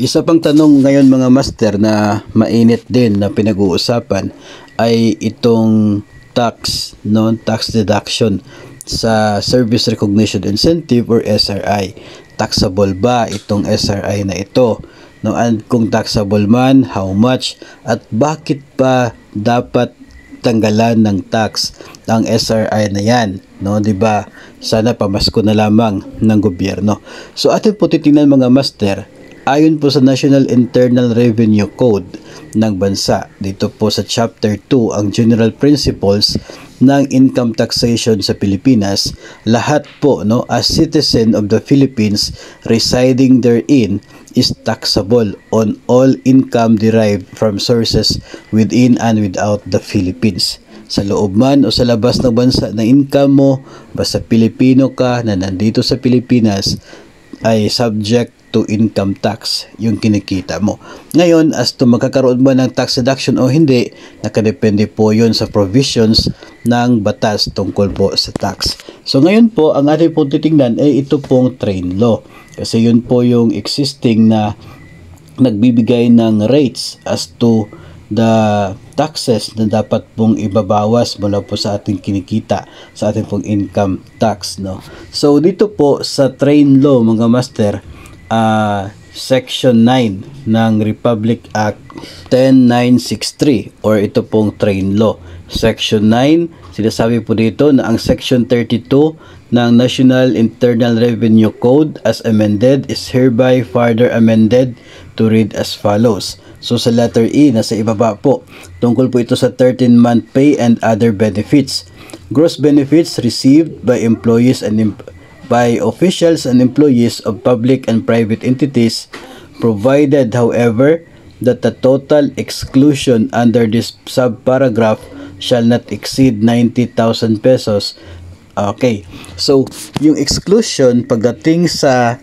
Isa pang tanong ngayon mga master na mainit din na pinag-uusapan ay itong tax, no, tax deduction sa Service Recognition Incentive or SRI. Taxable ba itong SRI na ito? No, and kung taxable man, how much at bakit pa dapat tanggalan ng tax ang SRI na yan, no, 'di ba? Sana pamasko na lamang ng gobyerno. So atin po titingnan mga master, ayon po sa National Internal Revenue Code ng bansa, dito po sa Chapter 2, ang General Principles ng Income Taxation sa Pilipinas, lahat po, no, as citizen of the Philippines residing therein is taxable on all income derived from sources within and without the Philippines. Sa loob man o sa labas ng bansa na income mo, basta Pilipino ka na nandito sa Pilipinas, ay subject to income tax yung kinikita mo. Ngayon, as to magkakaroon ba ng tax deduction o hindi, nakadepende po yun sa provisions ng batas tungkol po sa tax. So ngayon po, ang ating pong titingnan ay ito pong train law. Kasi yun po yung existing na nagbibigay ng rates as to the taxes na dapat pong ibabawas mula po sa ating kinikita, sa ating pong income tax, no. So dito po sa train law mga master, Section 9 ng Republic Act 10963 or ito pong train law. Section 9, sinasabi po dito na ang Section 32 ng National Internal Revenue Code as amended is hereby further amended to read as follows. So sa letter E, nasa ibaba po, tungkol po ito sa 13-month pay and other benefits. Gross benefits received by employees and by officials and employees of public and private entities, provided however that the total exclusion under this subparagraph shall not exceed 90,000 pesos. Okay, so yung exclusion pagdating sa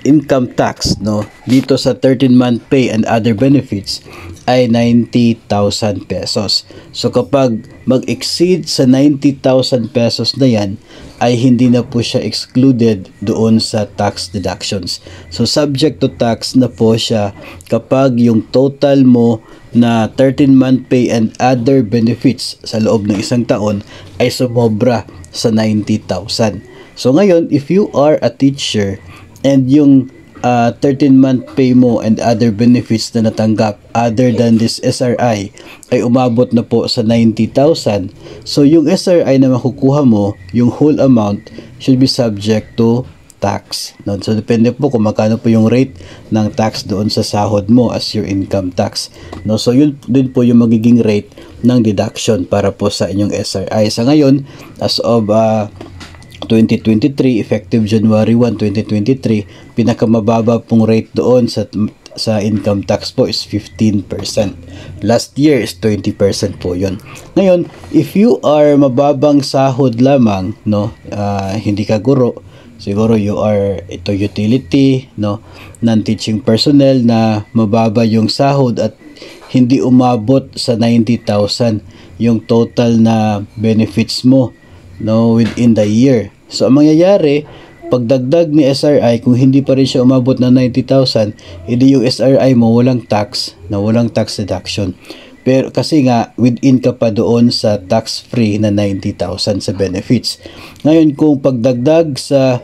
income tax, no, dito sa 13-month pay and other benefits ay 90,000 pesos. So kapag mag-exceed sa 90,000 pesos na yan, ay hindi na po siya excluded doon sa tax deductions. So subject to tax na po siya kapag yung total mo na 13-month pay and other benefits sa loob ng isang taon ay sumobra sa 90,000. So ngayon, if you are a teacher and yung 13-month pay mo and other benefits na natanggap other than this SRI ay umabot na po sa 90,000, so yung SRI na makukuha mo, yung whole amount should be subject to tax. No? So depende po kung magkano po yung rate ng tax doon sa sahod mo as your income tax. No? So yun din po yung magiging rate ng deduction para po sa inyong SRI. Sa ngayon, as of 2023, effective January 1, 2023, pinakamababa pong rate doon sa income tax po is 15%. Last year is 20% po yun. Ngayon, if you are mababang sahod lamang, no, hindi ka guro, siguro you are ito utility, no, non-teaching personnel na mababa yung sahod at hindi umabot sa 90,000 yung total na benefits mo, no, within the year. So ang mangyayari, pagdagdag ni SRI, kung hindi pa rin siya umabot ng 90,000, edi yung SRI mo walang tax, na walang tax deduction. Pero kasi nga within ka pa doon sa tax-free na 90,000 sa benefits. Ngayon kung pagdagdag sa,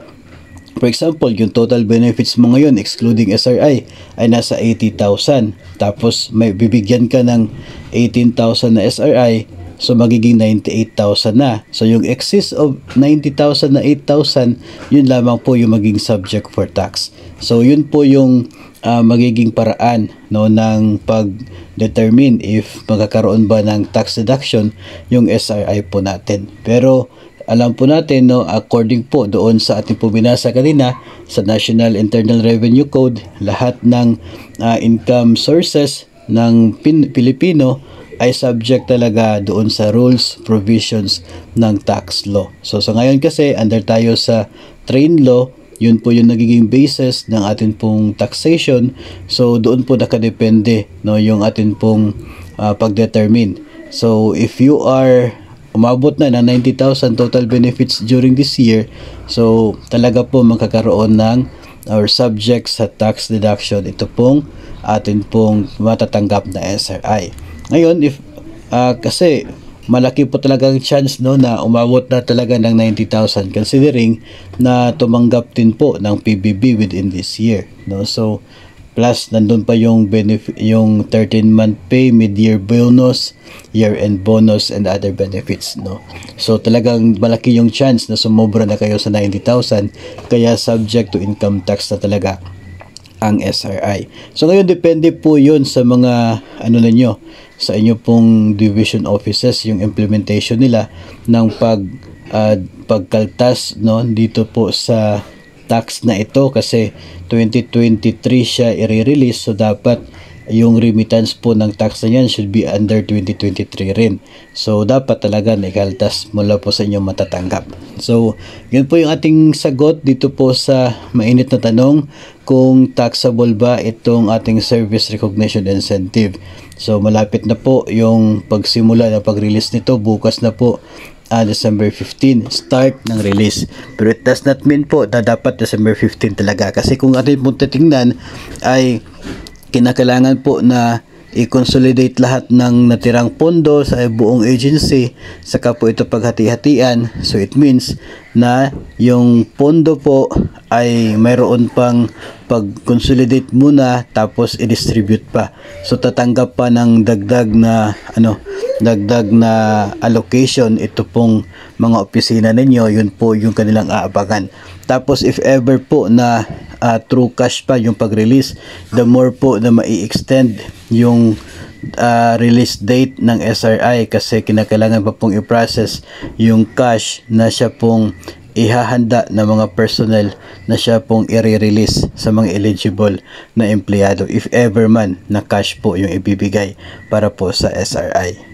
for example, yung total benefits mo ngayon excluding SRI ay nasa 80,000, tapos may bibigyan ka ng 18,000 na SRI, so magiging 98,000 na. So yung excess of 90,000 na 8,000, yun lamang po yung maging subject for tax. So yun po yung magiging paraan, no, ng pag-determine if magkakaroon ba ng tax deduction yung SRI po natin. Pero alam po natin, no, according po doon sa ating po binasa kanina sa National Internal Revenue Code, lahat ng income sources ng Pilipino ay subject talaga doon sa rules, provisions ng tax law. So sa ngayon kasi, under tayo sa train law, yun po yung nagiging basis ng atin pong taxation. So doon po nakadepende, no, yung atin pong pag-determine. So if you are umabot na ng 90,000 total benefits during this year, so talaga po magkakaroon ng or subject sa tax deduction ito pong atin pong matatanggap na SRI. Ngayon, if kasi malaki po talagang chance no na umabot na talaga ng 90,000 considering na tumanggap din po ng PBB within this year, no? So plus nandun pa yung benefit, yung 13-month pay, mid-year bonus, year-end bonus, and other benefits, no? So talagang malaki yung chance na sumobra na kayo sa 90,000, kaya subject to income tax na talaga ang SRI. So ngayon depende po yun sa mga ano ninyo, sa inyo pong division offices, yung implementation nila ng pagkaltas, no, dito po sa tax na ito, kasi 2023 siya i-release, so dapat yung remittance po ng tax na yan should be under 2023 rin. So dapat talaga ikaltas mula po sa inyong matatanggap. So yun po yung ating sagot dito po sa mainit na tanong kung taxable ba itong ating service recognition incentive. So malapit na po yung pagsimula na pag-release nito, bukas na po, December 15 start ng release. Pero it does not mean po na dapat December 15 talaga, kasi kung atin po titingnan ay kinakailangan po na i-consolidate lahat ng natirang pondo sa buong agency, saka po ito paghati-hatian. So it means na yung pondo po ay mayroon pang pag-consolidate muna tapos i-distribute pa. So tatanggap pa ng dagdag na allocation ito pong mga opisina ninyo. Yun po yung kanilang aabangan. Tapos if ever po na true cash pa yung pag-release, the more po na mai-extend yung release date ng SRI, kasi kinakailangan pa pong i-process yung cash na siya pong ihahanda ng mga personnel na siya pong i-release sa mga eligible na empleyado, if ever man na cash po yung ibibigay para po sa SRI.